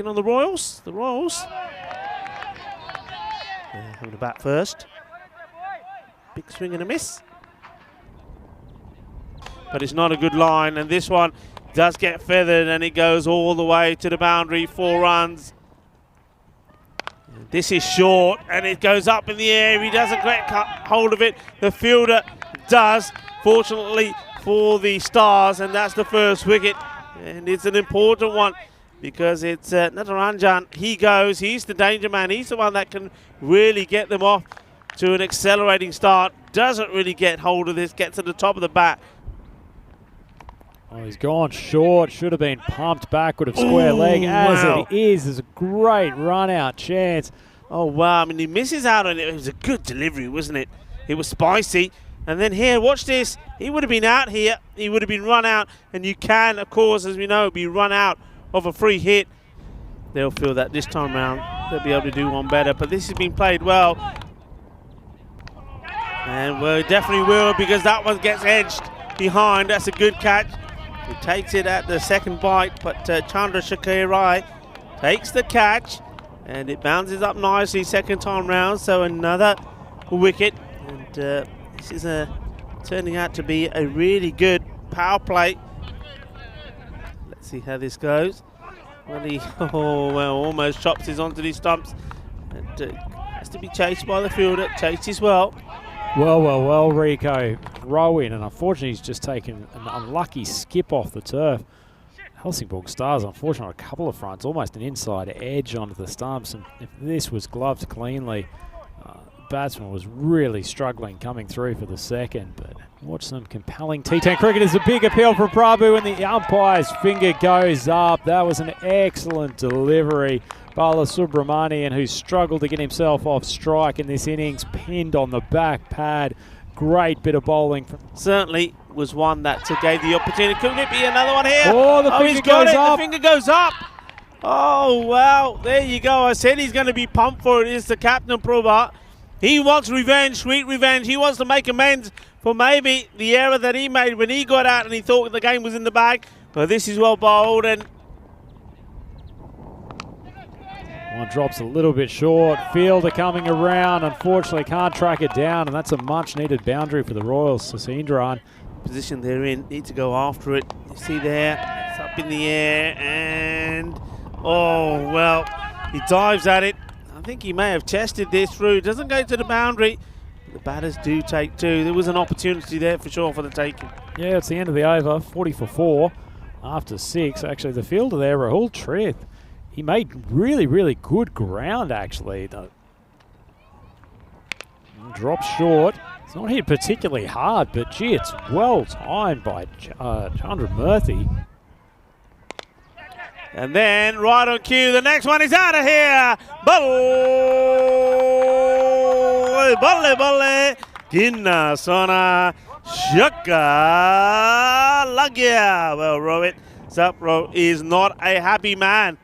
taken on the Royals. The Royals having a bat first. Big swing and a miss. But it's not a good line, and this one does get feathered, and it goes all the way to the boundary, 4 runs. This is short, and it goes up in the air. He doesn't get hold of it. The fielder does, fortunately for the Stars, and that's the first wicket. And it's an important one because it's Natarajan. He goes, he's the danger man. He's the one that can really get them off to an accelerating start. Doesn't really get hold of this, gets to the top of the bat. Oh, he's gone short. Should have been pumped backward of square leg. As it is, there's a great run-out chance. Oh, wow. I mean, he misses out on it. It was a good delivery, wasn't it? It was spicy. And then here, watch this. He would have been out here. He would have been run out. And you can, of course, as we know, be run out of a free hit. They'll feel that this time around they'll be able to do one better. But this has been played well. And well, it definitely will, because that one gets edged behind. That's a good catch. He takes it at the second bite, but Chandrasekhar Rai takes the catch, and it bounces up nicely second time round. So another wicket, and this is turning out to be a really good power play. Let's see how this goes. Well, he almost chops his onto these stumps, and has to be chased by the fielder. Chased as well. Well, Rico. Throw in, and unfortunately he's just taken an unlucky skip off the turf. Helsingborg Stars, unfortunately, on a couple of fronts, almost an inside edge onto the stumps, and if this was gloved cleanly, the batsman was really struggling coming through for the second. But watch some compelling T10 cricket. Is a big appeal from Prabhu, and the umpire's finger goes up. That was an excellent delivery. Bala Subramanian, who struggled to get himself off strike in this innings, pinned on the back pad. Great bit of bowling. Certainly was one that gave the opportunity. Couldn't it be another one here? Oh, the finger goes up. The finger goes up. Oh, well, there you go. I said he's going to be pumped for it. It's the captain, Prabha. He wants revenge, sweet revenge. He wants to make amends for maybe the error that he made when he got out and he thought the game was in the bag. But this is well bowled, and one drops a little bit short. Fielder coming around, unfortunately can't track it down, and that's a much needed boundary for the Royals. Sasindran. Position they're in, need to go after it. You see there, it's up in the air, and oh, well, he dives at it. I think he may have chested this through. Doesn't go to the boundary. The batters do take 2. There was an opportunity there for sure for the taking. Yeah, it's the end of the over, 40 for 4 after 6. Actually, the fielder there, Rahul Trith, he made really, really good ground, actually. Drops short. It's not hit particularly hard, but gee, it's well timed by Chandra Murthy. And then right on cue, the next one is out of here. Balle, Ginna Sona Shaka Lagya. Well, Rohit Sapro is not a happy man.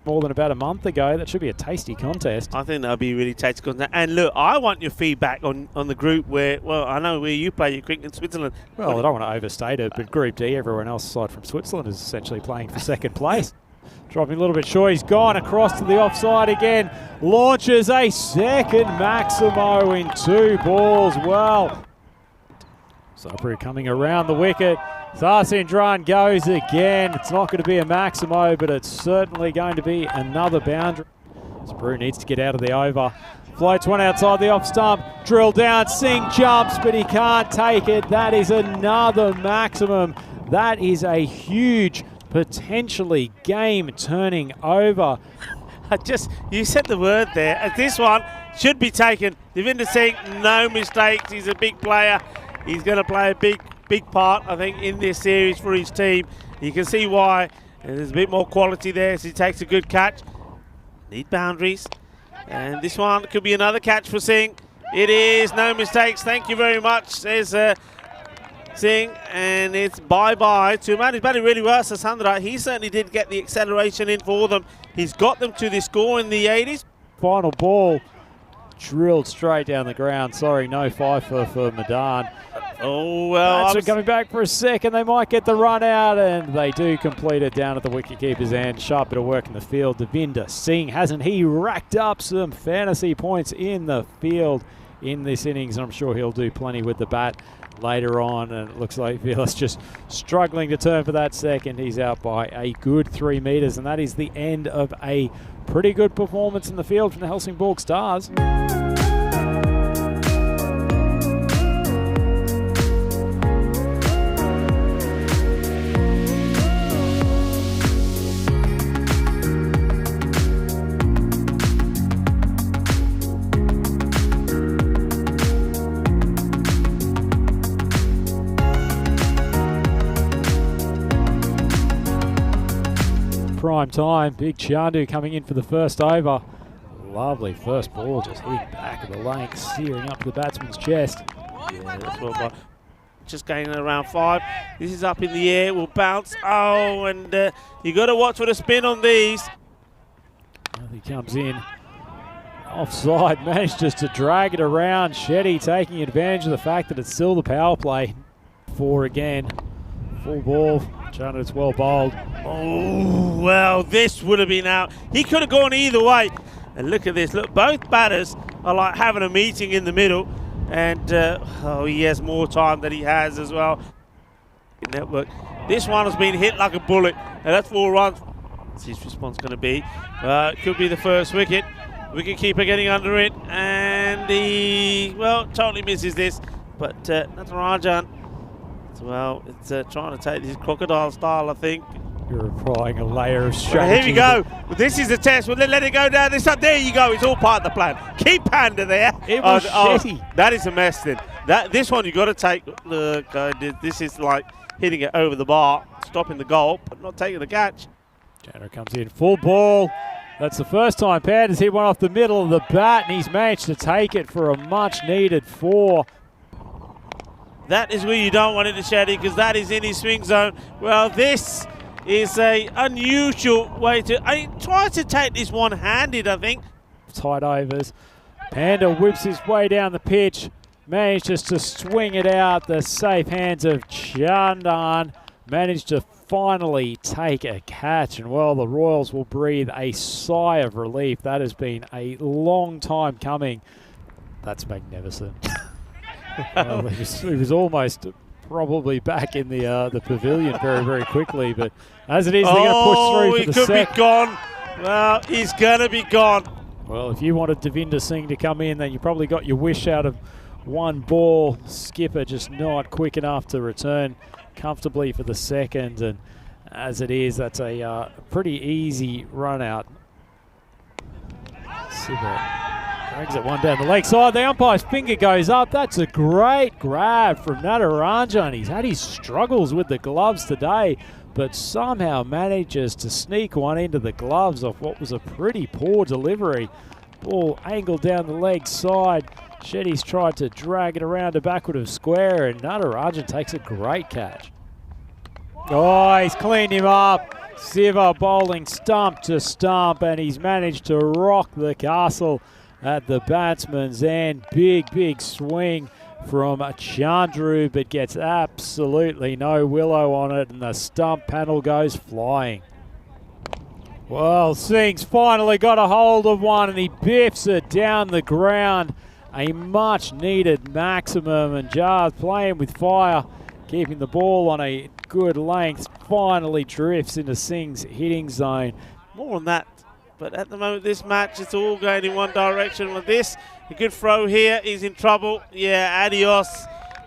More than about a month ago. That should be a tasty contest. I think that'll be a really tasty contest. And look, I want your feedback on the group where, well, I know where you play your cricket in Switzerland. Well, I don't want to overstate it, but Group D, everyone else aside from Switzerland is essentially playing for second place. Dropping a little bit short. He's gone across to the offside again. Launches a second Maximo in 2 balls. Well, Sapri coming around the wicket. Sasindran goes again. It's not going to be a Maximo, but it's certainly going to be another boundary. Sabri needs to get out of the over. Floats one outside the off stump. Drill down. Singh jumps, but he can't take it. That is another maximum. That is a huge, potentially game-turning over. You said the word there. This one should be taken. Devinder Singh, no mistakes. He's a big player. He's going to play a big part, I think, in this series for his team. You can see why. And there's a bit more quality there as he takes a good catch. Need boundaries. And this one could be another catch for Singh. It is. No mistakes. Thank you very much, says Singh. And it's bye-bye to a man who's batting really well, Sasandra. He certainly did get the acceleration in for them. He's got them to the score in the 80s. Final ball drilled straight down the ground. Sorry, no 5 for Madan. Oh, well. Bats are coming back for a second. They might get the run out, and they do complete it down at the wicketkeeper's end. Sharp bit of work in the field. Devinder Singh, hasn't he racked up some fantasy points in the field in this innings? I'm sure he'll do plenty with the bat later on, and it looks like Vilas just struggling to turn for that second. He's out by a good 3 meters, and that is the end of a pretty good performance in the field from the Helsingborg Stars. Prime time, Big Chandu coming in for the first over. Lovely first ball, just hitting back of the lane, searing up the batsman's chest. Yeah, that's well done. Just going around 5. This is up in the air, will bounce. Oh, and you got to watch for the spin on these. Well, he comes in offside, managed just to drag it around. Shetty taking advantage of the fact that it's still the power play. 4 again, full ball. Chandu's well bowled. Oh, well, this would have been out. He could have gone either way. And look at this. Look, both batters are like having a meeting in the middle. And, he has more time than he has as well. Network. This one has been hit like a bullet. And that's 4 runs. What's his response going to be? It could be the first wicket. Wicketkeeper getting under it. And he, well, totally misses this. But Natarajan, well, it's trying to take this crocodile style, I think. You're applying a layer of strategy. Well, here we go. Well, this is the test. Well, let it go down this side. There you go. It's all part of the plan. Keep Panda there. It was shitty. That is a mess then. This one you got to take. Look, this is like hitting it over the bar, stopping the goal, but not taking the catch. Chandra comes in, full ball. That's the first time Panda's hit one off the middle of the bat, and he's managed to take it for a much-needed 4. That is where you don't want it to Shaddy, because that is in his swing zone. Well, this is a unusual way to... I try to take this one-handed, I think. Tight overs. Panda whips his way down the pitch. Managed just to swing it out. The safe hands of Chandan. Managed to finally take a catch. And, well, the Royals will breathe a sigh of relief. That has been a long time coming. That's magnificent. Well, he was almost probably back in the pavilion very, very quickly, but as it is, they're going to push through for the he could be gone. Well, he's going to be gone. Well, if you wanted Devinder Singh to come in, then you probably got your wish out of 1 ball. Skipper just not quick enough to return comfortably for the second, and as it is, that's a pretty easy run out. Sibber drags it one down the leg side. The umpire's finger goes up. That's a great grab from Natarajan. He's had his struggles with the gloves today, but somehow manages to sneak one into the gloves off what was a pretty poor delivery. Ball angled down the leg side. Shetty's tried to drag it around to backward of square, and Natarajan takes a great catch. Oh, he's cleaned him up. Siva bowling stump to stump, and he's managed to rock the castle at the batsman's end. Big swing from Chandru, but gets absolutely no willow on it, and the stump panel goes flying. Well, Singh's finally got a hold of one, and he biffs it down the ground. A much-needed maximum, and Jar's playing with fire, keeping the ball on a good length. Finally drifts into Singh's hitting zone. More on that. But at the moment, this match, it's all going in one direction. With this, a good throw here. He's in trouble. Yeah, adios.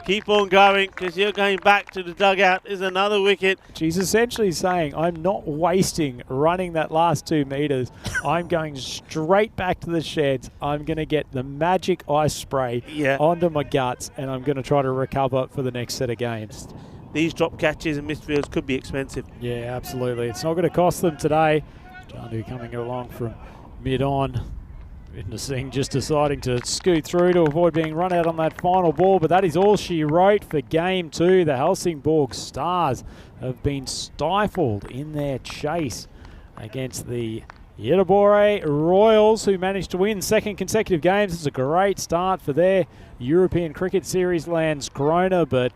Keep on going, because you're going back to the dugout. There's another wicket. She's essentially saying, I'm not wasting running that last 2 meters. I'm going straight back to the sheds. I'm going to get the magic ice spray onto my guts, and I'm going to try to recover for the next set of games. These drop catches and missed fields could be expensive. Yeah, absolutely. It's not going to cost them today. Chandu coming along from mid-on. Devinder Singh just deciding to scoot through to avoid being run out on that final ball, but that is all she wrote for Game 2. The Helsingborg Stars have been stifled in their chase against the Yerebore Royals, who managed to win second consecutive games. It's a great start for their European Cricket Series Landskrona, but